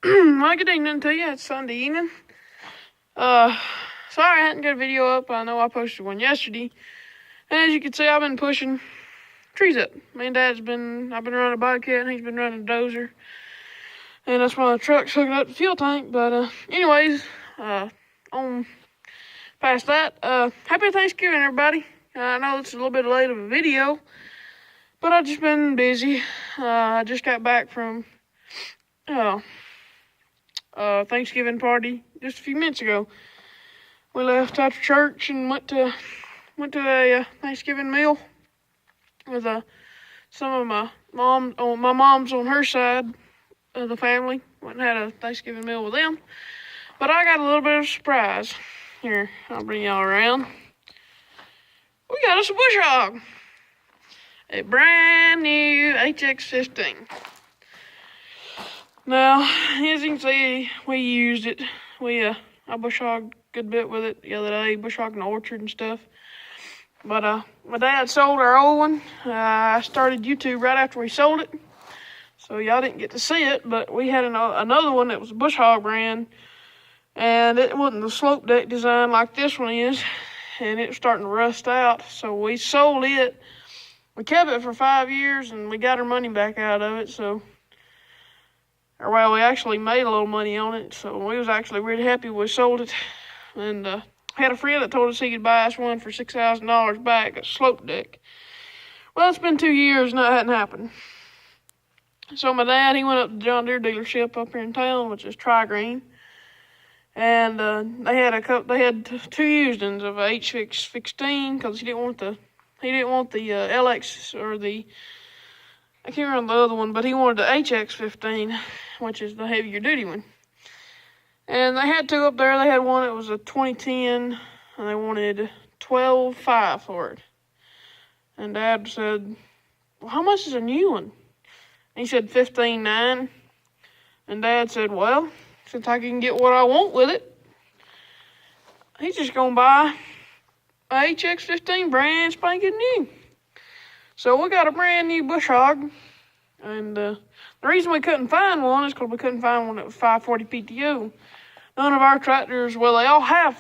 Well, good evening to you. It's Sunday evening. Sorry I hadn't got a video up. I know I posted one yesterday. And as you can see, I've been pushing trees up. Me and I've been running a Bobcat and he's been running a dozer. And that's why the truck's hooking up the fuel tank. But, anyways, on past that, happy Thanksgiving, everybody. I know it's a little bit late of a video, but I've just been busy. I just got back from, Thanksgiving party just a few minutes ago. We left after church and went to a Thanksgiving meal with some of my mom's on her side of the family. Went and had a Thanksgiving meal with them. But I got a little bit of a surprise. Here, I'll bring y'all around. We got us a bush hog. A brand new HX15. Now, as you can see, we used it. I bush hogged a good bit with it the other day, bush hogged in the orchard and stuff. But my dad sold our old one. I started YouTube right after we sold it, so y'all didn't get to see it. But we had another one that was a bush hog brand, and it wasn't the slope deck design like this one is, and it was starting to rust out. So we sold it. We kept it for 5 years, and we got our money back out of it. We actually made a little money on it, so we was actually really happy we sold it. And had a friend that told us he could buy us one for $6,000 back, a slope deck. Well, it's been 2 years and that hadn't happened. So my dad, he went up to the John Deere dealership up here in town, which is Tri-Green, and they had two used ones of a HX15 because he didn't want the LX or I can't remember the other one, but he wanted the HX15, which is the heavier duty one. And they had two up there. They had one that was a 2010, and they wanted $12,500 for it. And Dad said, well, how much is a new one? And he said $15,900. And Dad said, well, since I can get what I want with it, he's just going to buy a HX15 brand spanking new. So we got a brand new bush hog, and the reason we couldn't find one is because we couldn't find one that was 540 PTO. None of our tractors, well, they all have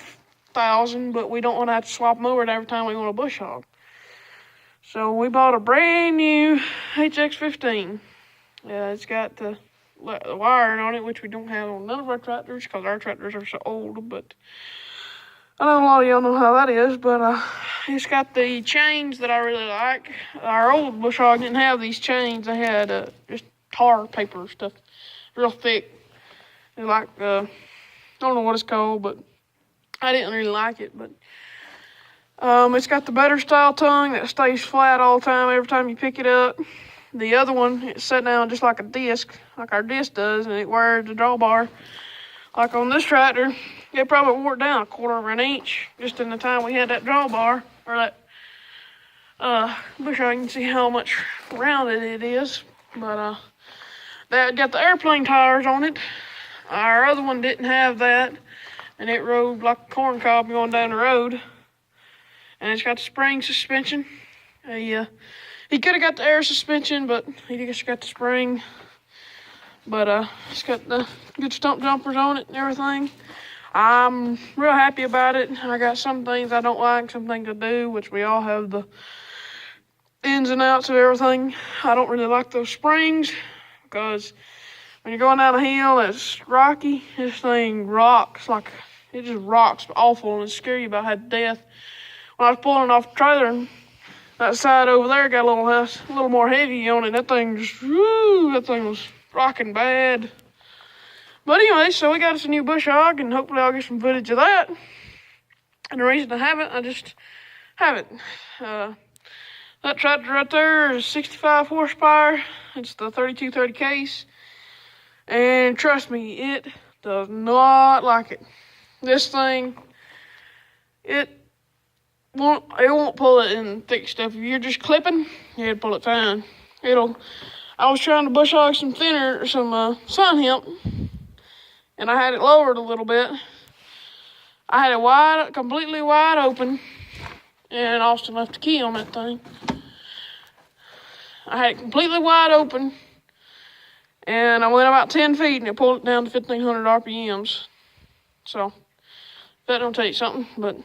1,000, but we don't want to have to swap them over every time we want a bush hog. So we bought a brand new HX15. It's got the wiring on it, which we don't have on none of our tractors because our tractors are so old, but I know a lot of y'all know how that is, but it's got the chains that I really like. Our old bush hog didn't have these chains. They had just tar paper stuff, real thick. Like, I don't know what it's called, but I didn't really like it. But it's got the better style tongue that stays flat all the time every time you pick it up. The other one, it's set down just like a disc, like our disc does, and it wears the drawbar. Like on this tractor, it probably wore it down 1/4 of an inch just in the time we had that drawbar, or that bush hog. You can see how much rounded it is. But that got the airplane tires on it. Our other one didn't have that, and it rode like a corn cob going down the road. And it's got the spring suspension. He could have got the air suspension, but he just got the spring. But it's got the good stump jumpers on it and everything. I'm real happy about it. I got some things I don't like, some things I do, which we all have the ins and outs of everything. I don't really like those springs because when you're going down a hill that's rocky, this thing rocks. It just rocks awful and it's scary about how death. When I was pulling off the trailer, and that side over there got a little more heavy on it. That thing was rocking bad. But anyway, so we got us a new bush hog, and hopefully I'll get some footage of that. And the reason I haven't, I just haven't. That tractor right there is 65 horsepower. It's the 3230 case. And trust me, it does not like it. This thing, it won't pull it in thick stuff. If you're just clipping, it'll pull it fine. I was trying to bush hog some sun hemp, and I had it lowered a little bit. I had it completely wide open, and Austin left the key on that thing. I had it completely wide open, And I went about 10 feet and it pulled it down to 1,500 RPMs. So, that don't tell you something, but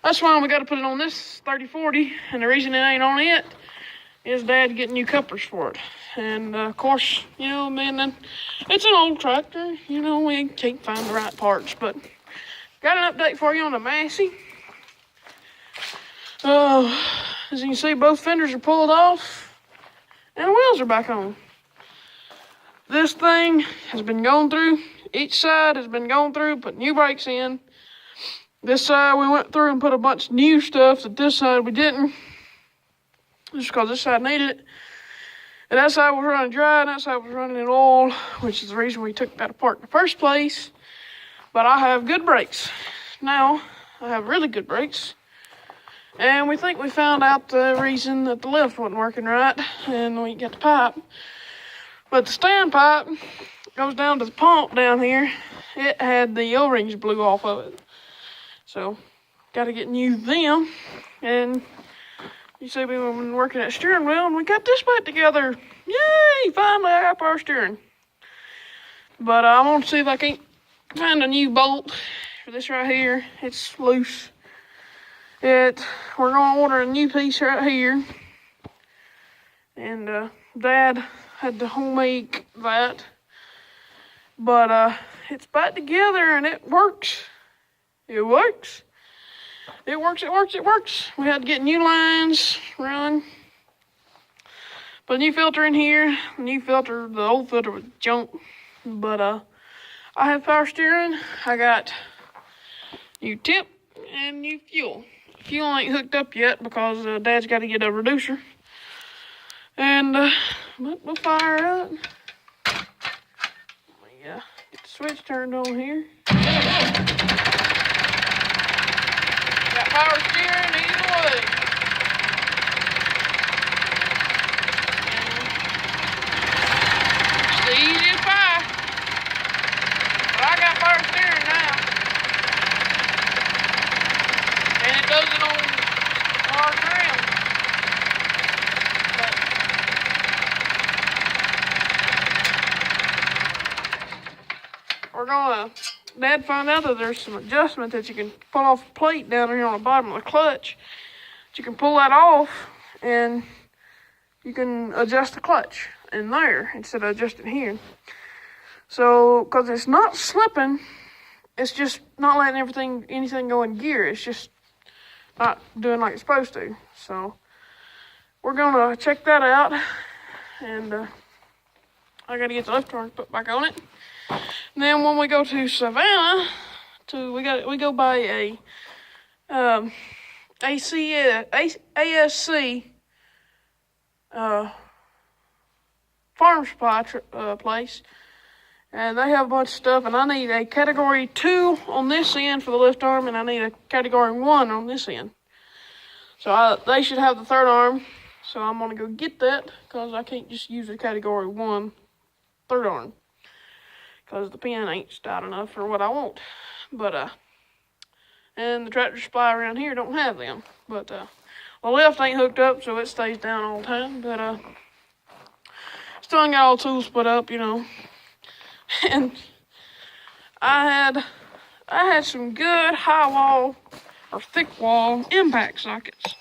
that's why we got to put it on this 3040. And the reason it ain't on it is Dad getting new couplers for it. And of course, you know, man, it's an old tractor. You know, we can't find the right parts, but got an update for you on the Massey. As you can see, both fenders are pulled off and the wheels are back on. This thing has been going through, each side has been going through, put new brakes in. This side we went through and put a bunch of new stuff that this side we didn't. Just because this side needed it. And that side was running dry and that side was running in oil, which is the reason we took that apart in the first place. But I have good brakes. Now, I have really good brakes. And we think we found out the reason that the lift wasn't working right, and we got the pipe. But the standpipe goes down to the pump down here. It had the O-rings blew off of it. So, got to get new them. And you see, we've been working at steering wheel, and we got this back together. Yay! Finally, I got power steering. But I'm going to see if I can't find a new bolt for this right here. It's loose. We're going to order a new piece right here. And Dad had to homemade that. But it's back together, and it works. It works. It works, it works, it works. We had to get new lines run. Put a new filter in here. New filter, the old filter was junk. But I have power steering. I got new tip and new fuel. Fuel ain't hooked up yet because Dad's got to get a reducer. And we'll fire it up. Yeah, get the switch turned on here. Got power steering either way. It's easy as pie. But I got power steering now. And it does it on hard ground. But we're gonna, Dad found out that there's some adjustment that you can pull off a plate down here on the bottom of the clutch. You can pull that off and you can adjust the clutch in there instead of adjusting here. So, because it's not slipping, it's just not letting anything go in gear. It's just not doing like it's supposed to. So, we're gonna check that out, and I gotta get the lift arm put back on it. And then when we go to Savannah, we go by a ASC farm supply place, and they have a bunch of stuff, and I need a category 2 on this end for the lift arm, and I need a category 1 on this end. So they should have the third arm, so I'm gonna go get that, because I can't just use a category 1 third arm, because the pin ain't stout enough for what I want. But and the Tractor Supply around here don't have them. But the lift ain't hooked up, so it stays down all the time. But still ain't got all the tools put up, you know. And I had some good high wall or thick wall impact sockets.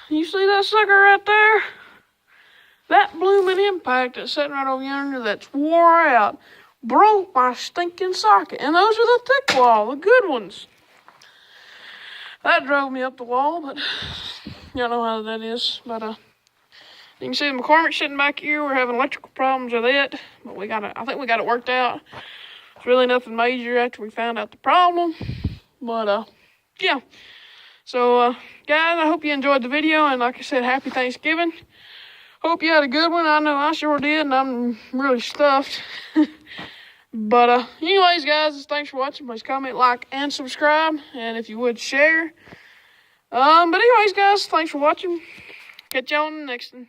You see that sucker right there? That blooming impact that's sitting right over yonder that's wore out broke my stinking socket. And those are the thick wall, the good ones. That drove me up the wall, but y'all know how that is. But you can see the McCormick sitting back here. We're having electrical problems with it, but I think we got it worked out. It's really nothing major after we found out the problem. But yeah. So guys, I hope you enjoyed the video, and like I said, happy Thanksgiving. Hope you had a good one. I know I sure did, and I'm really stuffed. But anyways, guys, thanks for watching. Please comment, like, and subscribe. And if you would, share. But anyways, guys, thanks for watching. Catch y'all on the next one.